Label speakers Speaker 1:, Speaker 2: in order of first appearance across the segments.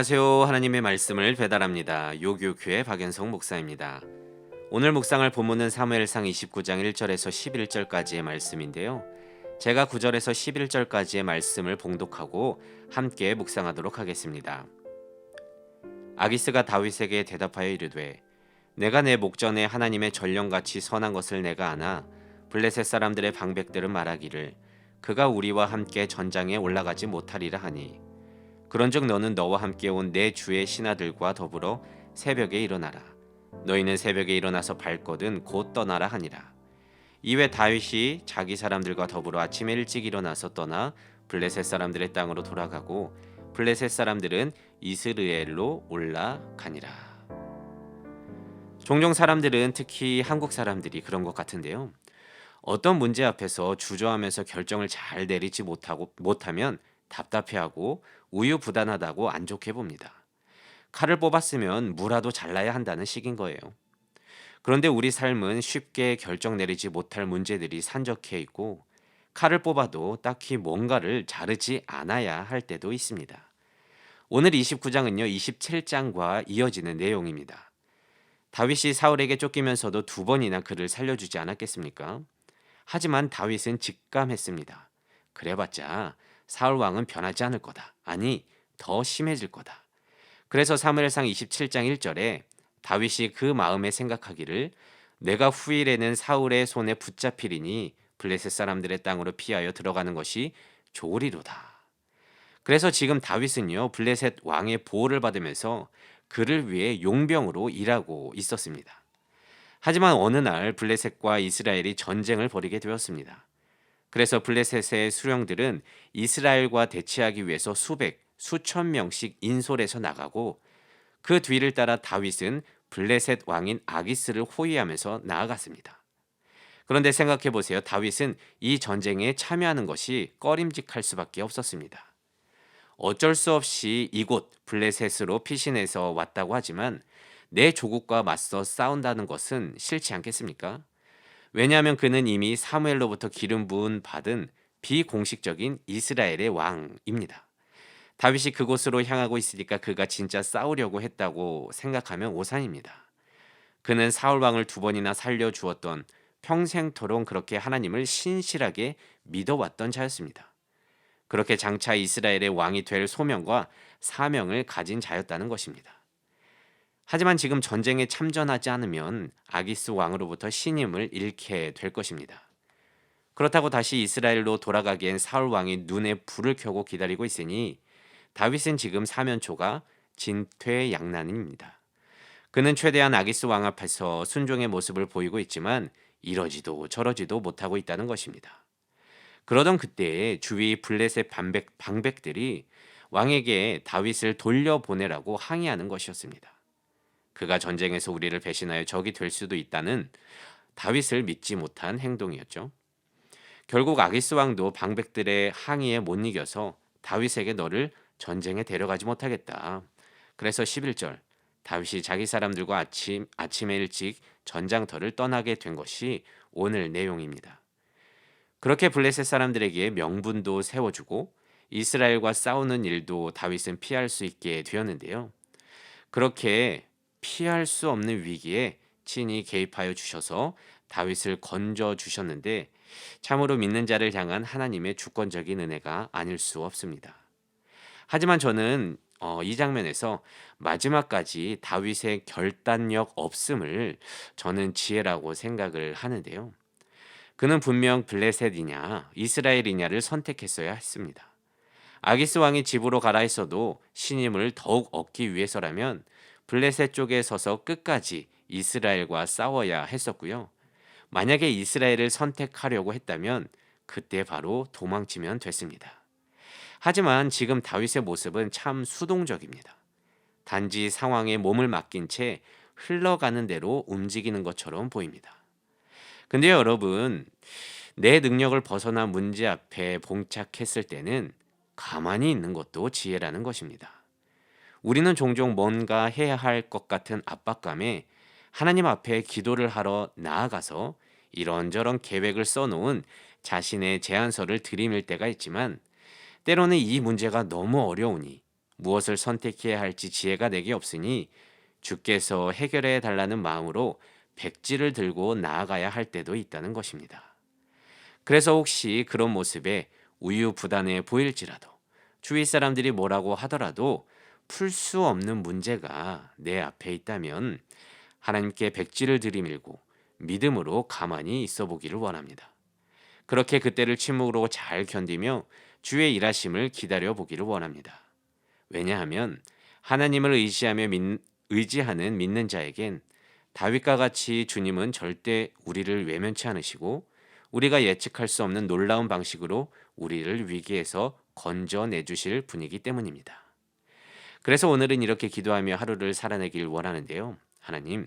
Speaker 1: 안녕하세요. 하나님의 말씀을 배달합니다. 요교교의 박연성 목사입니다. 오늘 묵상할 본문은 사무엘상 29장 1절에서 11절까지의 말씀인데요. 제가 9절에서 11절까지의 말씀을 봉독하고 함께 묵상하도록 하겠습니다. 아기스가 다윗에게 대답하여 이르되 내가 내 목전에 하나님의 전령같이 선한 것을 내가 아나 블레셋 사람들의 방백들은 말하기를 그가 우리와 함께 전장에 올라가지 못하리라 하니 그런즉 너는 너와 함께 온 내 주의 신하들과 더불어 새벽에 일어나라. 너희는 새벽에 일어나서 밟거든 곧 떠나라 하니라. 이외 다윗이 자기 사람들과 더불어 아침에 일찍 일어나서 떠나 블레셋 사람들의 땅으로 돌아가고 블레셋 사람들은 이스르엘로 올라가니라. 종종 사람들은 특히 한국 사람들이 그런 것 같은데요. 어떤 문제 앞에서 주저하면서 결정을 잘 내리지 못하면 답답해하고 우유부단하다고 안 좋게 봅니다. 칼을 뽑았으면 무라도 잘라야 한다는 식인 거예요. 그런데 우리 삶은 쉽게 결정 내리지 못할 문제들이 산적해 있고 칼을 뽑아도 딱히 뭔가를 자르지 않아야 할 때도 있습니다. 오늘 29장은요 27장과 이어지는 내용입니다. 다윗이 사울에게 쫓기면서도 두 번이나 그를 살려주지 않았겠습니까? 하지만 다윗은 직감했습니다. 그래봤자 사울 왕은 변하지 않을 거다. 아니, 더 심해질 거다. 그래서 사무엘상 27장 1절에 다윗이 그 마음에 생각하기를 내가 후일에는 사울의 손에 붙잡히리니 블레셋 사람들의 땅으로 피하여 들어가는 것이 좋으리로다. 그래서 지금 다윗은요 블레셋 왕의 보호를 받으면서 그를 위해 용병으로 일하고 있었습니다. 하지만 어느 날 블레셋과 이스라엘이 전쟁을 벌이게 되었습니다. 그래서 블레셋의 수령들은 이스라엘과 대치하기 위해서 수천 명씩 인솔해서 나가고 그 뒤를 따라 다윗은 블레셋 왕인 아기스를 호위하면서 나아갔습니다. 그런데 생각해 보세요. 다윗은 이 전쟁에 참여하는 것이 꺼림직할 수밖에 없었습니다. 어쩔 수 없이 이곳 블레셋으로 피신해서 왔다고 하지만 내 조국과 맞서 싸운다는 것은 싫지 않겠습니까? 왜냐하면 그는 이미 사무엘로부터 기름 부은 받은 비공식적인 이스라엘의 왕입니다. 다윗이 그곳으로 향하고 있으니까 그가 진짜 싸우려고 했다고 생각하면 오산입니다. 그는 사울 왕을 두 번이나 살려주었던 평생토록 그렇게 하나님을 신실하게 믿어왔던 자였습니다. 그렇게 장차 이스라엘의 왕이 될 소명과 사명을 가진 자였다는 것입니다. 하지만 지금 전쟁에 참전하지 않으면 아기스 왕으로부터 신임을 잃게 될 것입니다. 그렇다고 다시 이스라엘로 돌아가기엔 사울 왕이 눈에 불을 켜고 기다리고 있으니 다윗은 지금 사면초가 진퇴양난입니다. 그는 최대한 아기스 왕 앞에서 순종의 모습을 보이고 있지만 이러지도 저러지도 못하고 있다는 것입니다. 그러던 그때 주위 블레셋 방백들이 왕에게 다윗을 돌려보내라고 항의하는 것이었습니다. 그가 전쟁에서 우리를 배신하여 적이 될 수도 있다는 다윗을 믿지 못한 행동이었죠. 결국 아기스 왕도 방백들의 항의에 못 이겨서 다윗에게 너를 전쟁에 데려가지 못하겠다. 그래서 11절 다윗이 자기 사람들과 아침에 일찍 전장터를 떠나게 된 것이 오늘 내용입니다. 그렇게 블레셋 사람들에게 명분도 세워주고 이스라엘과 싸우는 일도 다윗은 피할 수 있게 되었는데요. 그렇게 피할 수 없는 위기에 친히 개입하여 주셔서 다윗을 건져 주셨는데 참으로 믿는 자를 향한 하나님의 주권적인 은혜가 아닐 수 없습니다. 하지만 저는 이 장면에서 마지막까지 다윗의 결단력 없음을 저는 지혜라고 생각을 하는데요. 그는 분명 블레셋이냐 이스라엘이냐를 선택했어야 했습니다. 아기스 왕이 집으로 가라 했어도 신임을 더욱 얻기 위해서라면 블레셋 쪽에 서서 끝까지 이스라엘과 싸워야 했었고요. 만약에 이스라엘을 선택하려고 했다면 그때 바로 도망치면 됐습니다. 하지만 지금 다윗의 모습은 참 수동적입니다. 단지 상황에 몸을 맡긴 채 흘러가는 대로 움직이는 것처럼 보입니다. 근데 여러분, 내 능력을 벗어난 문제 앞에 봉착했을 때는 가만히 있는 것도 지혜라는 것입니다. 우리는 종종 뭔가 해야 할 것 같은 압박감에 하나님 앞에 기도를 하러 나아가서 이런저런 계획을 써놓은 자신의 제안서를 들이밀 때가 있지만 때로는 이 문제가 너무 어려우니 무엇을 선택해야 할지 지혜가 내게 없으니 주께서 해결해 달라는 마음으로 백지를 들고 나아가야 할 때도 있다는 것입니다. 그래서 혹시 그런 모습에 우유부단해 보일지라도 주위 사람들이 뭐라고 하더라도 풀 수 없는 문제가 내 앞에 있다면 하나님께 백지를 들이밀고 믿음으로 가만히 있어 보기를 원합니다. 그렇게 그때를 침묵으로 잘 견디며 주의 일하심을 기다려 보기를 원합니다. 왜냐하면 하나님을 의지하는 믿는 자에겐 다윗과 같이 주님은 절대 우리를 외면치 않으시고 우리가 예측할 수 없는 놀라운 방식으로 우리를 위기에서 건져내 주실 분이기 때문입니다. 그래서 오늘은 이렇게 기도하며 하루를 살아내길 원하는데요. 하나님,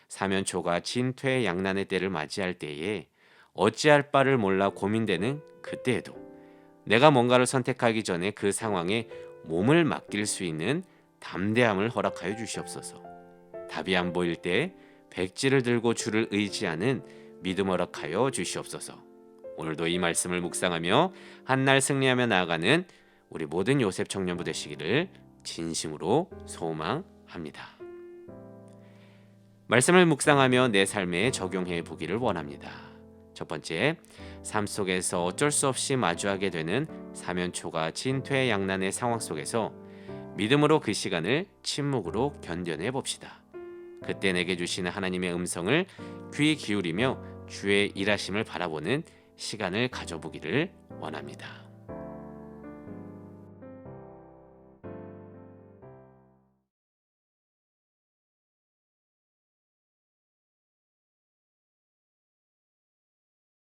Speaker 1: 사면초가 진퇴 양난의 때를 맞이할 때에 어찌할 바를 몰라 고민되는 그때에도 내가 뭔가를 선택하기 전에 그 상황에 몸을 맡길 수 있는 담대함을 허락하여 주시옵소서. 답이 안 보일 때 백지를 들고 주를 의지하는 믿음 허락하여 주시옵소서. 오늘도 이 말씀을 묵상하며 한날 승리하며 나아가는 우리 모든 요셉 청년부 되시기를 진심으로 소망합니다. 말씀을 묵상하며 내 삶에 적용해 보기를 원합니다. 첫 번째, 삶 속에서 어쩔 수 없이 마주하게 되는 사면초가 진퇴양난의 상황 속에서 믿음으로 그 시간을 침묵으로 견뎌내 봅시다. 그때 내게 주시는 하나님의 음성을 귀 기울이며 주의 일하심을 바라보는 시간을 가져보기를 원합니다.